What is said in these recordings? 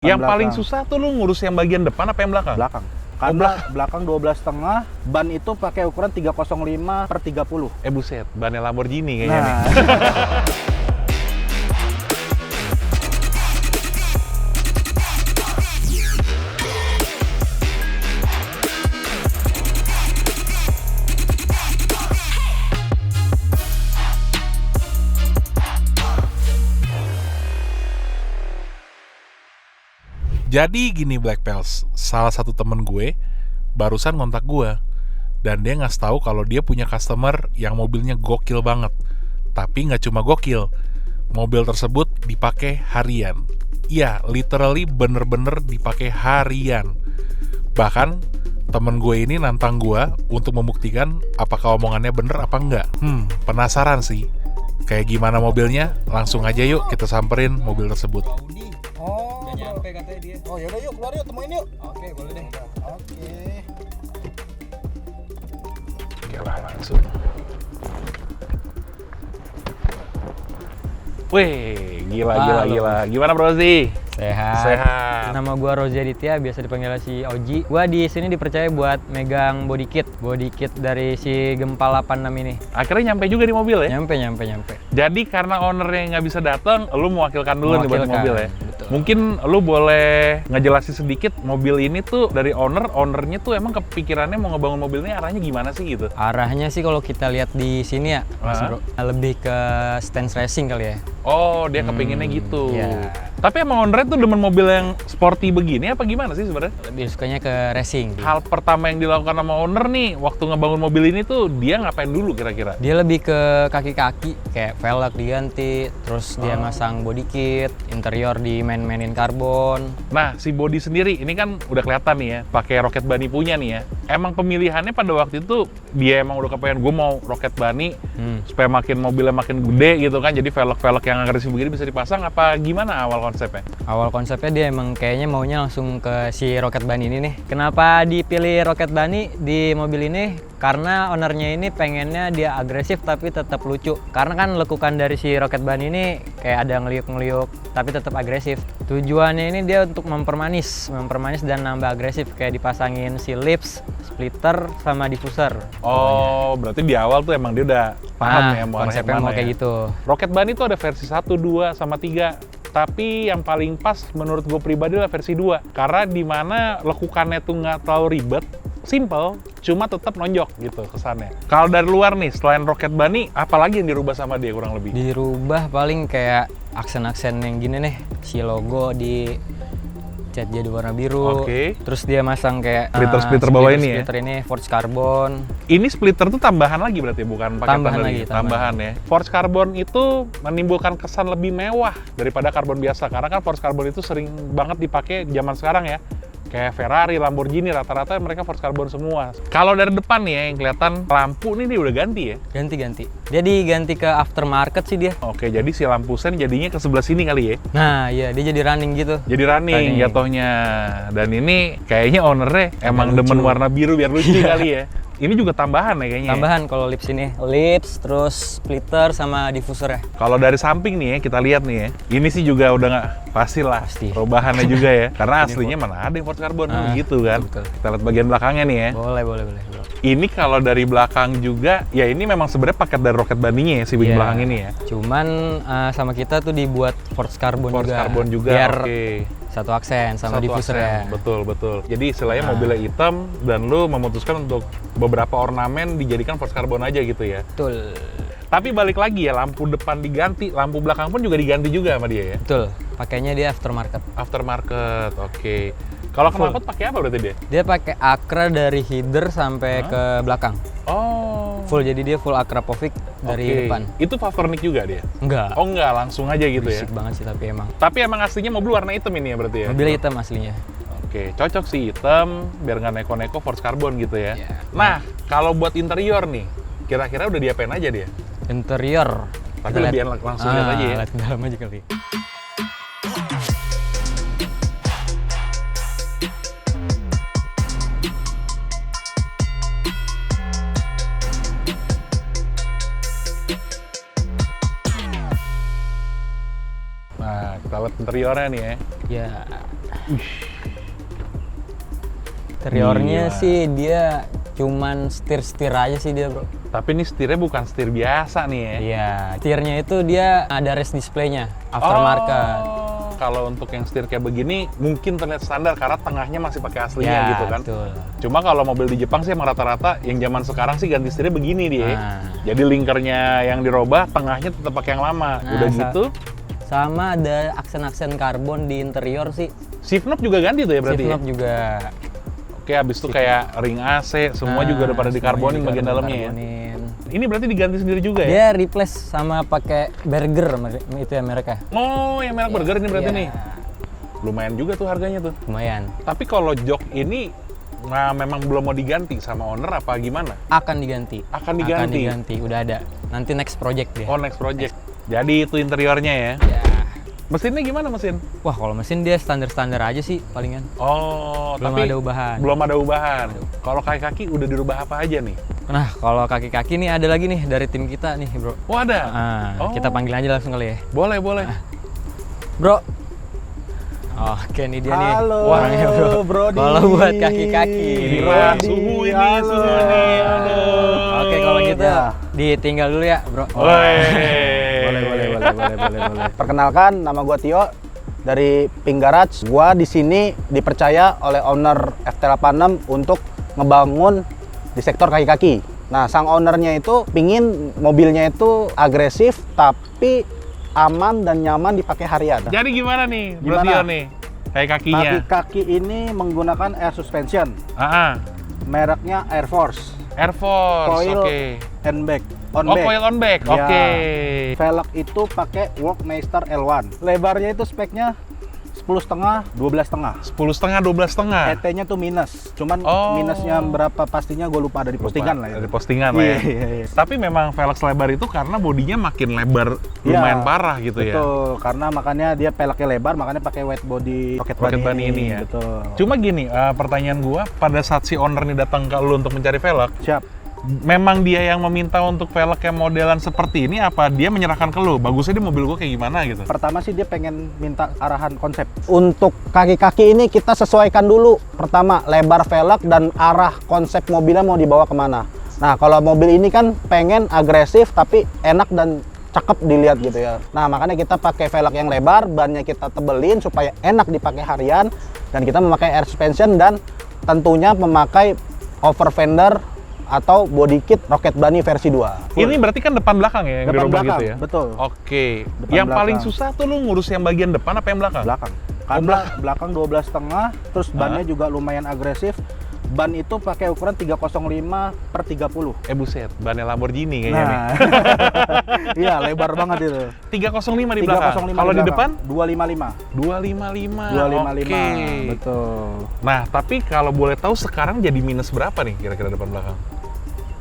Yang paling susah tuh lu ngurus yang bagian depan apa yang belakang? Belakang. Karena belakang 12,5, ban itu pakai ukuran 305/30. Buset, bannya Lamborghini kayaknya nih. Jadi gini Black Pals, salah satu temen gue barusan ngontak gue dan dia ngasih tahu kalau dia punya customer yang mobilnya gokil banget. Tapi nggak cuma gokil, mobil tersebut dipakai harian. Iya, literally bener-bener dipakai harian. Bahkan temen gue ini nantang gue untuk membuktikan apakah omongannya bener apa enggak. Penasaran sih. Kayak gimana mobilnya? Langsung aja yuk kita samperin mobil tersebut. Oh, udah nyampe katanya dia. Oh yaudah yuk, keluar yuk, temuin yuk. Oke, boleh deh. Oke. Yalah langsung. Wih, gila. Gimana Bro Zi? Sehat. Nama gua Rozi Aditya, biasa dipanggil si Oji. Gua di sini dipercaya buat megang body kit dari si Gempal 86 ini. Akhirnya nyampe juga di mobil ya? Nyampe. Jadi karena ownernya nggak bisa datang, lu mewakilkan dulu nih buat mobil ya? Betul. Mungkin lu boleh ngejelasin sedikit mobil ini tuh dari ownernya tuh emang kepikirannya mau ngebangun mobil ini arahnya gimana sih gitu? Arahnya sih kalau kita lihat di sini ya, Mas Bro, lebih ke stance racing kali ya. Oh, dia kepinginnya gitu. Iya. Tapi emang ownernya tuh demen mobil yang sporty begini apa gimana sih sebenarnya? Lebih sukanya ke racing. Hal pertama yang dilakukan sama owner nih waktu ngebangun mobil ini tuh dia ngapain dulu kira-kira? Dia lebih ke kaki-kaki, kayak velg diganti, terus dia masang body kit, interior di mainin karbon. Nah, si body sendiri ini kan udah kelihatan nih ya, pakai Rocket Bunny punya nih ya. Emang pemilihannya pada waktu itu dia emang udah kepengen gue mau Rocket Bunny supaya mobilnya makin gede gitu kan, jadi velg yang agresif begini bisa dipasang apa gimana awal konsepnya? Awal konsepnya dia emang kayaknya maunya langsung ke si Rocket Bunny ini nih. Kenapa dipilih Rocket Bunny di mobil ini? Karena ownernya ini pengennya dia agresif tapi tetap lucu. Karena kan lekukan dari si Rocket Bunny ini kayak ada ngeliuk-ngeliuk tapi tetap agresif. Tujuannya ini dia untuk mempermanis dan nambah agresif, kayak dipasangin si lips, splitter, sama diffuser. Oh, berarti di awal tuh emang dia udah paham ya mau konsepnya mau kayak gitu. Rocket Bunny tuh ada versi 1, 2, sama 3. Tapi yang paling pas menurut gue pribadi adalah versi 2. Karena dimana lekukannya tuh nggak terlalu ribet, simple, cuma tetap nonjok gitu kesannya. Kalau dari luar nih, selain Rocket Bunny, apalagi yang dirubah sama dia kurang lebih? Dirubah paling kayak aksen-aksen yang gini nih, si logo di cat jadi warna biru. Oke. Terus dia masang kayak Splitter bawah ini ya? Splitter ini Forged Carbon. Ini splitter tuh tambahan lagi berarti, bukan paketan Tambahan ya. Forged Carbon itu menimbulkan kesan lebih mewah daripada karbon biasa, karena kan Forged Carbon itu sering banget dipakai zaman sekarang ya. Kayak Ferrari, Lamborghini, rata-rata mereka Forged Carbon semua. Kalau dari depan nih ya, yang kelihatan lampu nih dia udah ganti ya? Ganti. Dia diganti ke aftermarket sih dia. Oke, jadi si lampu sen jadinya ke sebelah sini kali ya? Nah, iya, dia jadi running gitu. Jadi running jatuhnya. Dan ini kayaknya ownernya emang demen warna biru biar lucu kali ya? Ini juga tambahan ya kayaknya? Tambahan kalau lips ini. Lips, terus splitter, sama diffuser ya. Kalau dari samping nih ya, kita lihat nih ya. Ini sih juga udah nggak pasti lah. Perubahannya juga ya. Karena aslinya mana ada yang Forged Carbon gitu kan. Betul. Kita lihat bagian belakangnya nih ya. Boleh. Ini kalau dari belakang juga, ya ini memang sebenarnya paket dari Rocket Bunny-nya ya, si wing belakang ini ya. Cuman sama kita tuh dibuat Forged Carbon juga. Biar satu aksen sama diffuser ya. Betul. Jadi istilahnya mobilnya hitam dan lu memutuskan untuk beberapa ornamen dijadikan Forged Carbon aja gitu ya. Betul. Tapi balik lagi ya, lampu depan diganti, lampu belakang pun juga diganti juga sama dia ya? Betul. Pakainya dia aftermarket. Aftermarket, oke. Kalau knalpot pakai apa berarti dia? Dia pakai Acra dari header sampai ke belakang. Oh. Full, jadi dia full Acra Povik dari depan. Itu Favornik juga dia? Enggak. Oh enggak, langsung aja gitu ya? Berisik banget sih tapi emang. Tapi emang aslinya mobil warna hitam ini ya berarti ya? Mobil hitam aslinya. Oke, cocok sih hitam, biar nggak neko-neko Forged Carbon gitu ya. Iya. Nah, kalau buat interior nih, kira-kira udah diapain aja dia? Interior. Tapi lebih enak langsung lihat aja ya? Lihat ke dalam aja kali. Nah, kita lihat interiornya nih ya. Ya, Interiornya Gila. sih dia cuman setir aja sih dia, bro. Tapi ini setirnya bukan setir biasa nih ya. Iya, setirnya itu dia ada rest display-nya, aftermarket. Oh, kalau untuk yang setir kayak begini mungkin terlihat standar karena tengahnya masih pakai aslinya Ya, gitu kan. betul. Cuma kalau mobil di Jepang sih emang rata-rata yang zaman sekarang sih ganti setirnya begini dia. Nah. Jadi linkernya yang dirubah, tengahnya tetap pakai yang lama. Nah, Udah gitu, Sama ada aksen-aksen karbon di interior sih. shift knob juga ganti tuh ya berarti. Shift Ya? knob juga. Oke, habis itu kayak ring AC, semua juga udah pada dikarbonin bagian dalamnya ya. Ini berarti diganti sendiri juga ya? Dia replace sama pakai burger itu ya mereka. Oh, yang merek burger ini berarti Iya. nih. Lumayan juga tuh harganya tuh. Lumayan. Tapi kalau jok ini memang belum mau diganti sama owner apa gimana? Akan diganti. Akan diganti? Udah ada. Nanti next project dia. Oh, next project. Jadi itu interiornya ya. Ya. Mesinnya gimana mesin? Wah, kalau mesin dia standar-standar aja sih palingan. Oh, Belum tapi ada ubahan. belum ada ubahan. Kalau kaki-kaki udah dirubah apa aja nih? Nah, kalau kaki-kaki nih ada lagi nih dari tim kita nih, bro. Oh, ada? Oh. Kita panggil aja langsung kali ya. Boleh, boleh. Bro. Oke, nih dia nih. Halo, orangnya, bro. Brody. Kalau buat kaki-kaki. Ini Brody, Pak, suhu ini, halo. suhu nih. Aduh. Oke, kalau gitu Ya. ditinggal dulu ya, bro. Woi. Boleh. Perkenalkan, nama gua Tio dari Pink Garage. Gua di sini dipercaya oleh owner FT86 untuk ngebangun di sektor kaki-kaki. Nah, sang ownernya itu pingin mobilnya itu agresif tapi aman dan nyaman dipakai harian. Jadi gimana nih, Bro Gimana? Tio nih? Kayak kakinya. Kaki-kaki ini menggunakan air suspension, mereknya Air Force, Air Force, Coil oke. and back, on Oh, back. coil on back, Ya. oke. Velg itu pakai Workmeister L1. Lebarnya itu speknya 10,5, 12,5. 10,5, 12,5. ET-nya tuh minus. Cuman Oh. minusnya berapa pastinya gue lupa, ada di postingan lah ya. Ada di postingan lah ya. Iya. Tapi memang velg lebar itu karena bodinya makin lebar, lumayan Iya, parah gitu ya. Betul, karena makanya dia peleknya lebar, makanya pakai wide body rocket Bunny ini ya. Betul. Cuma gini, pertanyaan gua, pada saat si owner nih datang ke lu untuk mencari velg, Siap. memang dia yang meminta untuk velg yang modelan seperti ini, apa dia menyerahkan ke lu? Bagusnya di mobil gua kayak gimana gitu? Pertama sih dia pengen minta arahan konsep. Untuk kaki-kaki ini kita sesuaikan dulu. Pertama, lebar velg dan arah konsep mobilnya mau dibawa kemana. Nah, kalau mobil ini kan pengen agresif tapi enak dan cakep dilihat gitu ya. Nah, makanya kita pakai velg yang lebar, bannya kita tebelin supaya enak dipakai harian, dan kita memakai air suspension dan tentunya memakai over fender atau body kit Rocket Bunny versi 2. Ini berarti kan depan belakang ya yang Depan dirubah belakang, gitu ya? betul. Oke. Depan Yang paling belakang. susah tuh lu ngurus yang bagian depan apa yang belakang? Belakang. Karena belakang 12,5, terus bannya juga lumayan agresif. Ban itu pakai ukuran 305/30. Buset, bannya Lamborghini kayaknya nih. Nah, iya lebar banget itu. 305 di belakang. 305 Kalau di depan 255. 255. 255. Oke. Betul. Nah, tapi kalau boleh tahu sekarang jadi minus berapa nih kira-kira depan belakang?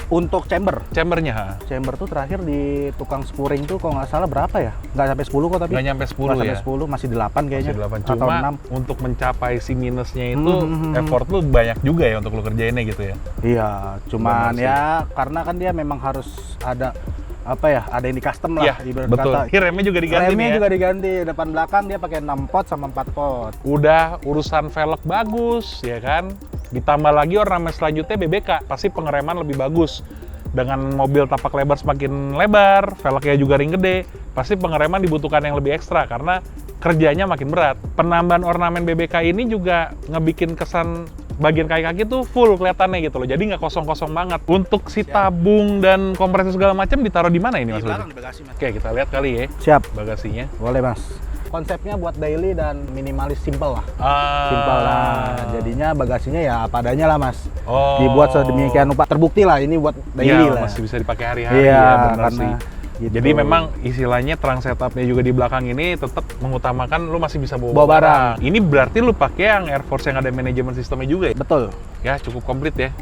Untuk chamber. Chambernya, ha? Chamber tuh terakhir di tukang spuring tuh kalau nggak salah berapa ya? Nggak sampai 10 kok tapi. Nggak nyampe 10 Nggak ya? sampai 10, masih 8 kayaknya. Masih 8. Atau Cuma 6. untuk mencapai si minusnya itu Hmm. effort lu banyak juga ya untuk lu kerjainnya gitu ya? Iya, cuman Benar sih. ya karena kan dia memang harus ada apa ya? Ada yang di custom lah Iya, ibarat betul. kata. Remnya juga diganti Remnya nih ya? juga diganti, depan belakang dia pakai 6 pot sama 4 pot. Udah urusan velg bagus, ya kan? Ditambah lagi ornamen selanjutnya BBK, pasti pengereman lebih bagus. Dengan mobil tapak lebar semakin lebar, velgnya juga ring gede, pasti pengereman dibutuhkan yang lebih ekstra karena kerjanya makin berat. Penambahan ornamen BBK ini juga ngebikin kesan bagian kaki-kaki tuh full kelihatannya gitu loh. Jadi nggak kosong-kosong banget. Untuk si tabung dan kompresor segala macam ditaruh di mana ini Mas Budi? bagasi, Mas. Oke, kita lihat kali ya Siap, bagasinya. boleh Mas. Konsepnya buat daily dan minimalis simple lah. Ah. Simpel lah. Jadinya bagasinya ya apa adanya lah Mas. Oh. Dibuat sedemikian rupa. Terbukti lah ini buat daily Iya, lah. masih bisa dipakai hari-hari Iya, ya, benar karena sih. gitu. Jadi memang istilahnya trunk setupnya juga di belakang ini tetap mengutamakan lu masih bisa bawa, Bawa barang. Ini berarti lu pakai yang Air Force yang ada manajemen sistemnya juga ya? Betul. Ya cukup komplit ya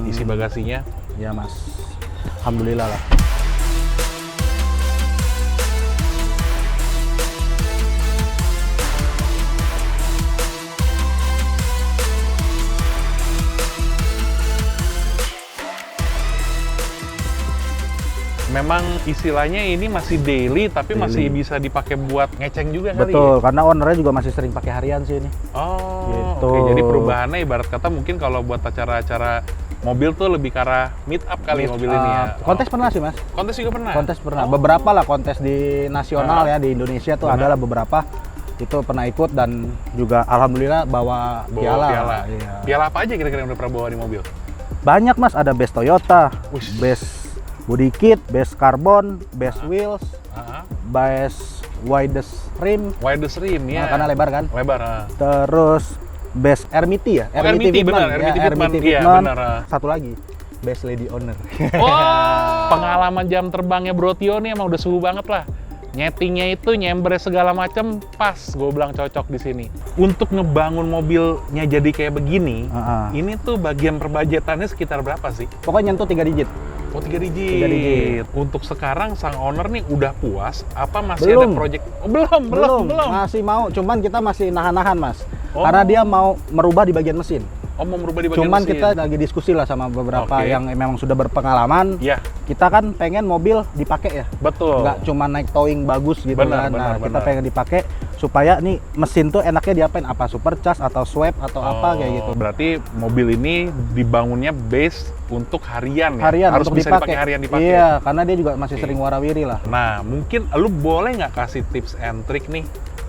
isi bagasinya. Ya Mas. Alhamdulillah lah. memang istilahnya ini masih daily tapi masih Daily. bisa dipakai buat ngeceng juga kali Betul, ya? karena ownernya juga masih sering pakai harian sih ini. Oh, Gitu. oke. Jadi perubahannya ibarat kata mungkin kalau buat acara-acara mobil tuh lebih ke arah meet up kali mobil ini ya. Kontes pernah sih mas. Kontes juga pernah? Kontes pernah. Oh. Beberapa lah kontes di nasional ya di Indonesia tuh Benar. adalah beberapa. Itu pernah ikut dan juga alhamdulillah bawa piala. Piala. Iya. Piala apa aja kira-kira yang udah pernah bawa di mobil? Banyak mas, ada base Toyota, Wih. base body kit, base carbon, base wheels, Ah, base widest rim, widest rim ya. karena lebar kan. Lebar. Terus base RMT ya, Oh, RMT, benar, RMT Fitman. Iya, benar. Satu lagi, base lady owner. Wah, pengalaman jam terbangnya Bro Tio nih emang udah suhu banget lah. Nyetingnya itu nyember segala macam pas, gue bilang cocok di sini. Untuk ngebangun mobilnya jadi kayak begini, ini tuh bagian perbajetannya sekitar berapa sih? Pokoknya nyentuh 3 digit. Oh, 3 digit. 3 digit. Untuk sekarang sang owner nih udah puas? Apa masih Belum. ada project? Oh, belum. Masih mau, cuman kita masih nahan-nahan mas. Oh. Karena dia mau merubah di bagian mesin. Oh, mau merubah di bagian Cuman mesin. kita lagi diskusi lah sama beberapa Oke. yang memang sudah berpengalaman. Ya, Kita kan pengen mobil dipakai ya, betul. nggak cuma naik towing bagus gitu Benar, kan. benar, Nah, kita benar. pengen dipakai supaya nih mesin tuh enaknya diapain? Apa supercharge atau swap atau apa kayak gitu. Berarti mobil ini dibangunnya base untuk harian ya? Harian Harus untuk bisa dipakai. dipakai harian dipakai. Iya, karena dia juga masih Oke. sering warawiri lah. Nah, mungkin lu boleh nggak kasih tips and trick nih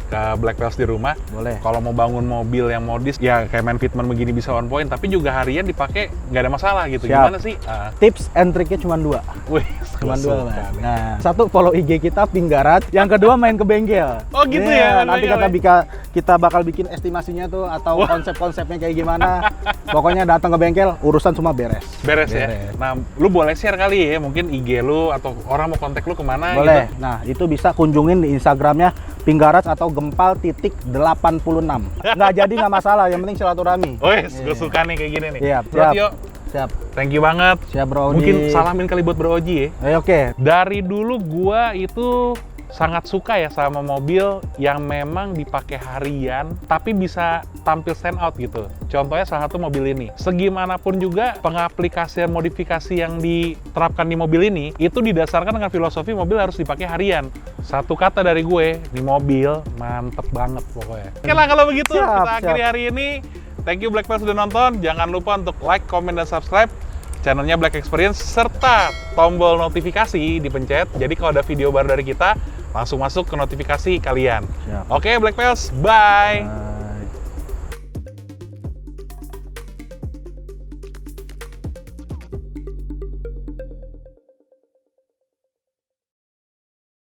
ke Black Pels di rumah? Boleh. Kalau mau bangun mobil yang modis, ya kayak main fitment begini bisa on point, tapi juga harian dipakai nggak ada masalah gitu. Siap. Gimana sih? Tips and triknya cuma 2. Wih, Cuma gua 2 suka mas. nih. Nah, satu follow IG kita Pinggarat, yang kedua main ke bengkel. Oh, gitu ya, Iya, main nanti bengkel kita bakal bikin estimasinya tuh atau konsep-konsepnya kayak gimana. Pokoknya datang ke bengkel, urusan semua beres. Beres ya? Nah, lu boleh share kali ya, mungkin IG lu atau orang mau kontak lu kemana Boleh. gitu? Nah, itu bisa kunjungin di Instagramnya Pinggarat atau Gempal.86. Nggak jadi nggak masalah, yang penting silaturahmi. Wes, gue suka nih kayak gini nih. Siap, Bro siap. Tio, Siap. thank you banget. Siap bro. Mungkin salamin kali buat Bro Oji ya. Oke. Dari dulu gua itu sangat suka ya sama mobil yang memang dipakai harian tapi bisa tampil stand out gitu. Contohnya salah satu mobil ini. Segimanapun juga pengaplikasian modifikasi yang diterapkan di mobil ini itu didasarkan dengan filosofi mobil harus dipakai harian. Satu kata dari gue, di mobil mantep banget pokoknya. Oke lah kalau begitu Siap, kita akhiri siap. hari ini. Thank you Black Pels sudah nonton. Jangan lupa untuk like, comment, dan subscribe channelnya Black Experience serta tombol notifikasi dipencet. Jadi kalau ada video baru dari kita langsung masuk ke notifikasi kalian. Siap. Oke Black Pels, bye.